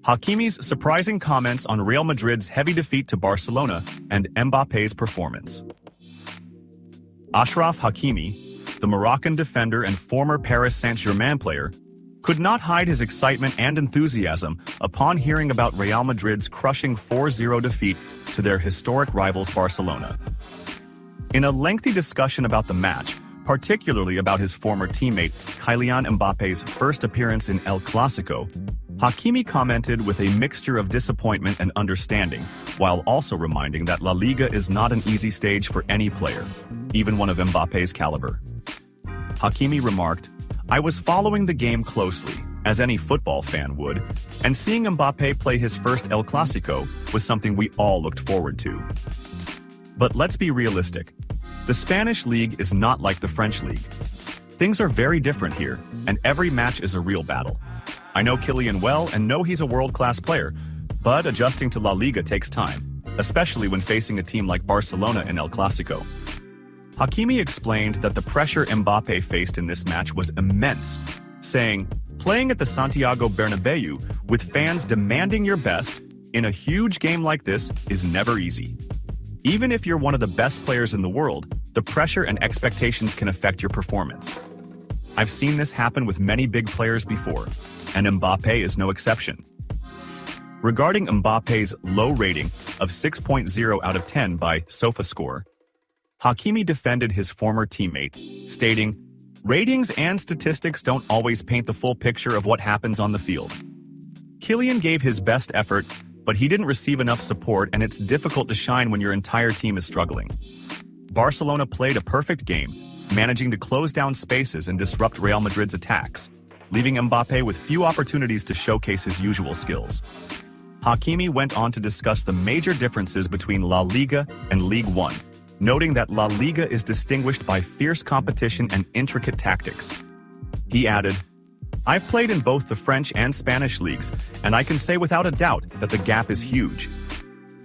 Hakimi's surprising comments on Real Madrid's heavy defeat to Barcelona and Mbappé's performance. Achraf Hakimi, the Moroccan defender and former Paris Saint-Germain player, could not hide his excitement and enthusiasm upon hearing about Real Madrid's crushing 4-0 defeat to their historic rivals Barcelona. In a lengthy discussion about the match, particularly about his former teammate Kylian Mbappe's first appearance in El Clásico, Hakimi commented with a mixture of disappointment and understanding, while also reminding that La Liga is not an easy stage for any player, even one of Mbappe's caliber. Hakimi remarked, "I was following the game closely, as any football fan would, and seeing Mbappe play his first El Clásico was something we all looked forward to. But let's be realistic. The Spanish league is not like the French league. Things are very different here, and every match is a real battle. I know Kylian well and know he's a world-class player, but adjusting to La Liga takes time, especially when facing a team like Barcelona in El Clásico." Hakimi explained that the pressure Mbappe faced in this match was immense, saying, "Playing at the Santiago Bernabéu with fans demanding your best in a huge game like this is never easy. Even if you're one of the best players in the world, the pressure and expectations can affect your performance. I've seen this happen with many big players before, and Mbappe is no exception." Regarding Mbappe's low rating of 6.0 out of 10 by SofaScore, Hakimi defended his former teammate, stating, "Ratings and statistics don't always paint the full picture of what happens on the field. Kylian gave his best effort, but he didn't receive enough support, and it's difficult to shine when your entire team is struggling. Barcelona played a perfect game, managing to close down spaces and disrupt Real Madrid's attacks, leaving Mbappe with few opportunities to showcase his usual skills." Hakimi went on to discuss the major differences between La Liga and Ligue 1, noting that La Liga is distinguished by fierce competition and intricate tactics. He added, "I've played in both the French and Spanish leagues, and I can say without a doubt that the gap is huge.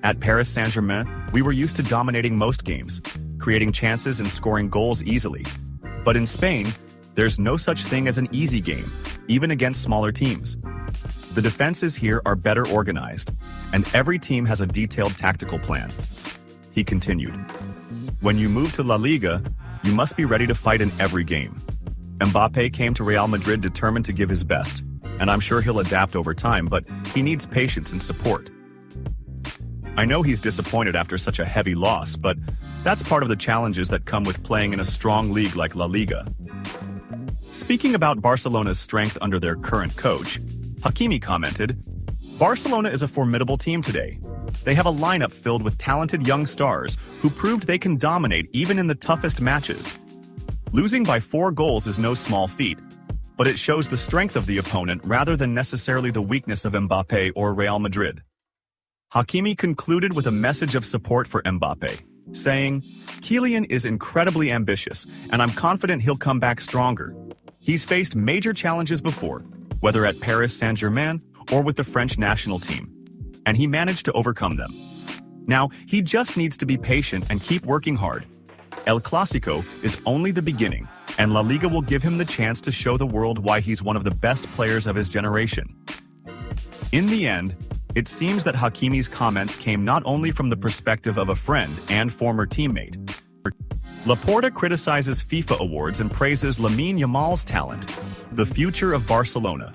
At Paris Saint-Germain, we were used to dominating most games, creating chances and scoring goals easily. But in Spain, there's no such thing as an easy game, even against smaller teams. The defenses here are better organized, and every team has a detailed tactical plan." He continued, "When you move to La Liga, you must be ready to fight in every game. Mbappe came to Real Madrid determined to give his best, and I'm sure he'll adapt over time, but he needs patience and support. I know he's disappointed after such a heavy loss, but that's part of the challenges that come with playing in a strong league like La Liga." Speaking about Barcelona's strength under their current coach, Hakimi commented, "Barcelona is a formidable team today. They have a lineup filled with talented young stars who proved they can dominate even in the toughest matches. Losing by 4 goals is no small feat, but it shows the strength of the opponent rather than necessarily the weakness of Mbappe or Real Madrid." Hakimi concluded with a message of support for Mbappe, saying, "Kylian is incredibly ambitious, and I'm confident he'll come back stronger. He's faced major challenges before, whether at Paris Saint-Germain or with the French national team, and he managed to overcome them. Now, he just needs to be patient and keep working hard. El Clásico is only the beginning, and La Liga will give him the chance to show the world why he's one of the best players of his generation." In the end, it seems that Hakimi's comments came not only from the perspective of a friend and former teammate. Laporta criticizes FIFA awards and praises Lamine Yamal's talent, the future of Barcelona.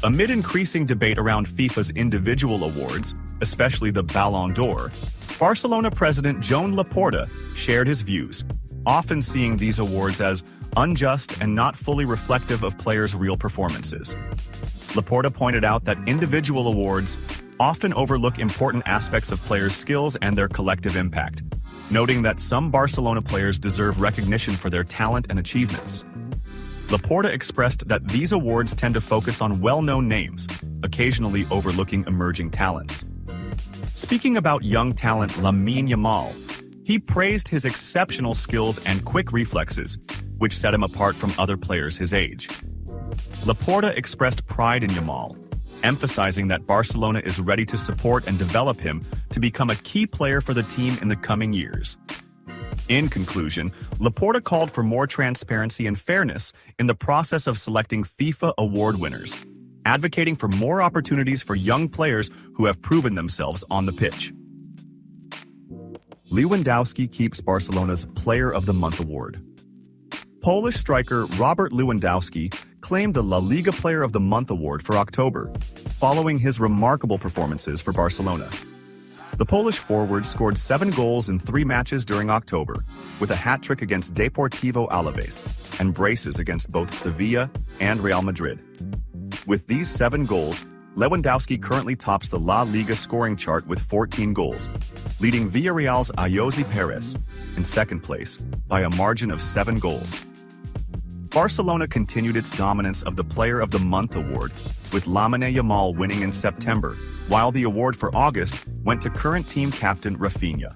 Amid increasing debate around FIFA's individual awards, especially the Ballon d'Or, Barcelona president Joan Laporta shared his views, often seeing these awards as unjust and not fully reflective of players' real performances. Laporta pointed out that individual awards often overlook important aspects of players' skills and their collective impact, noting that some Barcelona players deserve recognition for their talent and achievements. Laporta expressed that these awards tend to focus on well-known names, occasionally overlooking emerging talents. Speaking about young talent Lamine Yamal, he praised his exceptional skills and quick reflexes, which set him apart from other players his age. Laporta expressed pride in Yamal, emphasizing that Barcelona is ready to support and develop him to become a key player for the team in the coming years. In conclusion, Laporta called for more transparency and fairness in the process of selecting FIFA award winners, advocating for more opportunities for young players who have proven themselves on the pitch. Lewandowski keeps Barcelona's Player of the Month award. Polish striker Robert Lewandowski claimed the La Liga Player of the Month award for October, following his remarkable performances for Barcelona. The Polish forward scored 7 goals in 3 matches during October, with a hat-trick against Deportivo Alaves and braces against both Sevilla and Real Madrid. With these 7 goals, Lewandowski currently tops the La Liga scoring chart with 14 goals, leading Villarreal's Ayoze Perez in second place by a margin of 7 goals. Barcelona continued its dominance of the Player of the Month award, with Lamine Yamal winning in September, while the award for August went to current team captain Rafinha.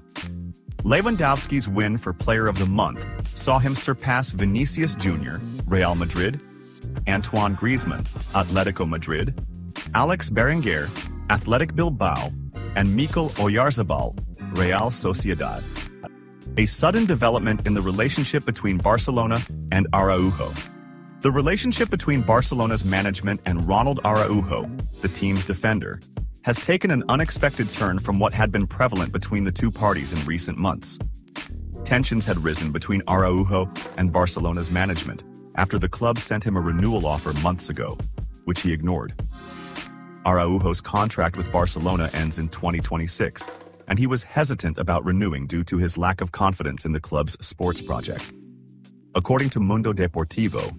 Lewandowski's win for Player of the Month saw him surpass Vinicius Jr., Real Madrid, Antoine Griezmann, Atletico Madrid, Alex Berenguer, Athletic Bilbao, and Mikel Oyarzabal, Real Sociedad. A sudden development in the relationship between Barcelona and Araujo. The relationship between Barcelona's management and Ronald Araujo, the team's defender, has taken an unexpected turn from what had been prevalent between the two parties in recent months. Tensions had risen between Araujo and Barcelona's management after the club sent him a renewal offer months ago, which he ignored. Araujo's contract with Barcelona ends in 2026, and he was hesitant about renewing due to his lack of confidence in the club's sports project. According to Mundo Deportivo,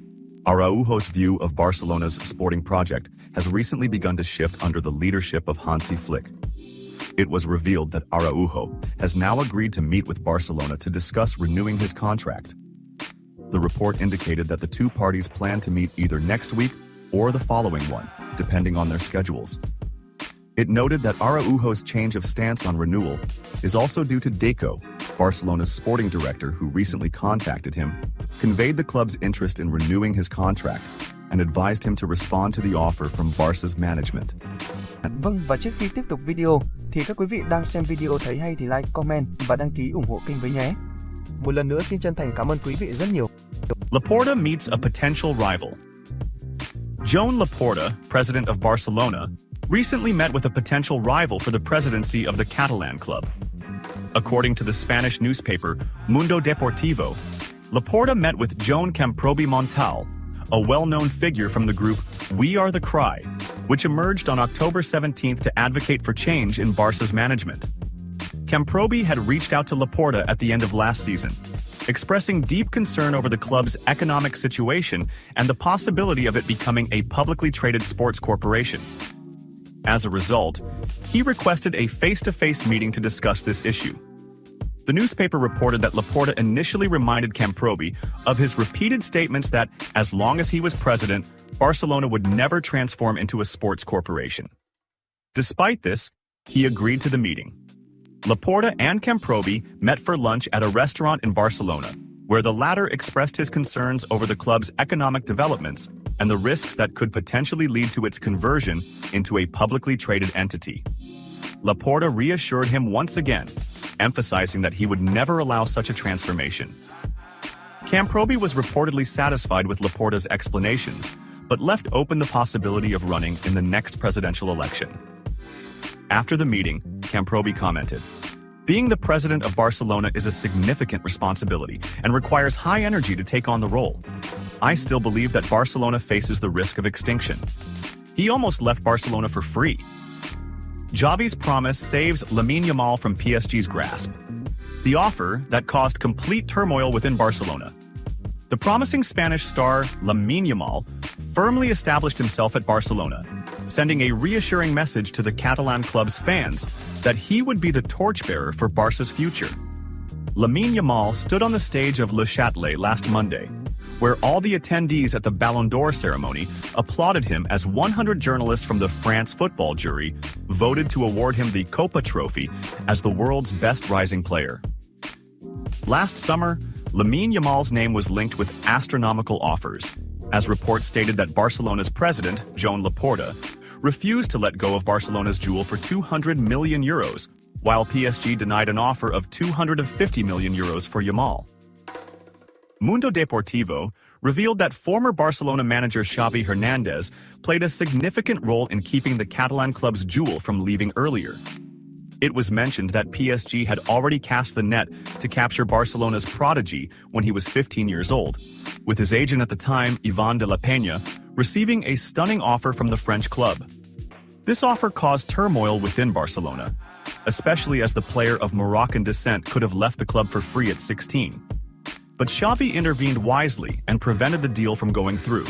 Araujo's view of Barcelona's sporting project has recently begun to shift under the leadership of Hansi Flick. It was revealed that Araujo has now agreed to meet with Barcelona to discuss renewing his contract. The report indicated that the two parties plan to meet either next week or the following one, depending on their schedules. It noted that Araujo's change of stance on renewal is also due to Deco, Barcelona's sporting director who recently contacted him, conveyed the club's interest in renewing his contract, and advised him to respond to the offer from Barca's management. Vâng, và trước khi tiếp tục video, thì các quý vị đang xem video thấy hay thì like, comment và đăng ký ủng hộ kênh với nhé. Một lần nữa xin chân thành cảm ơn quý vị rất nhiều. Laporta meets a potential rival. Joan Laporta, president of Barcelona, recently met with a potential rival for the presidency of the Catalan club. According to the Spanish newspaper Mundo Deportivo, Laporta met with Joan Camprobi Montal, a well-known figure from the group We Are the Cry, which emerged on October 17th to advocate for change in Barca's management. Camprobi had reached out to Laporta at the end of last season, expressing deep concern over the club's economic situation and the possibility of it becoming a publicly traded sports corporation. As a result, he requested a face-to-face meeting to discuss this issue. The newspaper reported that Laporta initially reminded Camprobi of his repeated statements that, as long as he was president, Barcelona would never transform into a sports corporation. Despite this, he agreed to the meeting. Laporta and Camprobi met for lunch at a restaurant in Barcelona, where the latter expressed his concerns over the club's economic developments and the risks that could potentially lead to its conversion into a publicly traded entity. Laporta reassured him once again, emphasizing that he would never allow such a transformation. Camprobi was reportedly satisfied with Laporta's explanations, but left open the possibility of running in the next presidential election. After the meeting, Camprobi commented, "Being the president of Barcelona is a significant responsibility and requires high energy to take on the role. I still believe that Barcelona faces the risk of extinction." He almost left Barcelona for free. Xavi's promise saves Lamine Yamal from PSG's grasp. The offer that caused complete turmoil within Barcelona. The promising Spanish star Lamine Yamal firmly established himself at Barcelona, sending a reassuring message to the Catalan club's fans that he would be the torchbearer for Barca's future. Lamine Yamal stood on the stage of Le Châtelet last Monday, where all the attendees at the Ballon d'Or ceremony applauded him as 100 journalists from the France football jury voted to award him the Copa Trophy as the world's best rising player. Last summer, Lamine Yamal's name was linked with astronomical offers, as reports stated that Barcelona's president, Joan Laporta, refused to let go of Barcelona's jewel for €200 million, while PSG denied an offer of €250 million for Yamal. Mundo Deportivo revealed that former Barcelona manager Xavi Hernandez played a significant role in keeping the Catalan club's jewel from leaving earlier. It was mentioned that PSG had already cast the net to capture Barcelona's prodigy when he was 15 years old, with his agent at the time, Ivan de la Peña, receiving a stunning offer from the French club. This offer caused turmoil within Barcelona, especially as the player of Moroccan descent could have left the club for free at 16. But Xavi intervened wisely and prevented the deal from going through.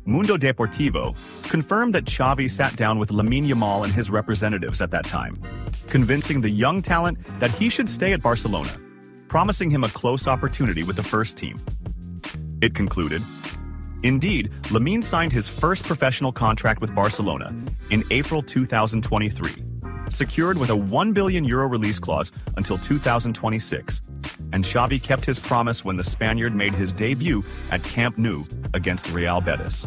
Mundo Deportivo confirmed that Xavi sat down with Lamine Yamal and his representatives at that time, convincing the young talent that he should stay at Barcelona, promising him a close opportunity with the first team. It concluded. Indeed, Lamine signed his first professional contract with Barcelona in April 2023, secured with a €1 billion release clause until 2026, and Xavi kept his promise when the Spaniard made his debut at Camp Nou against Real Betis.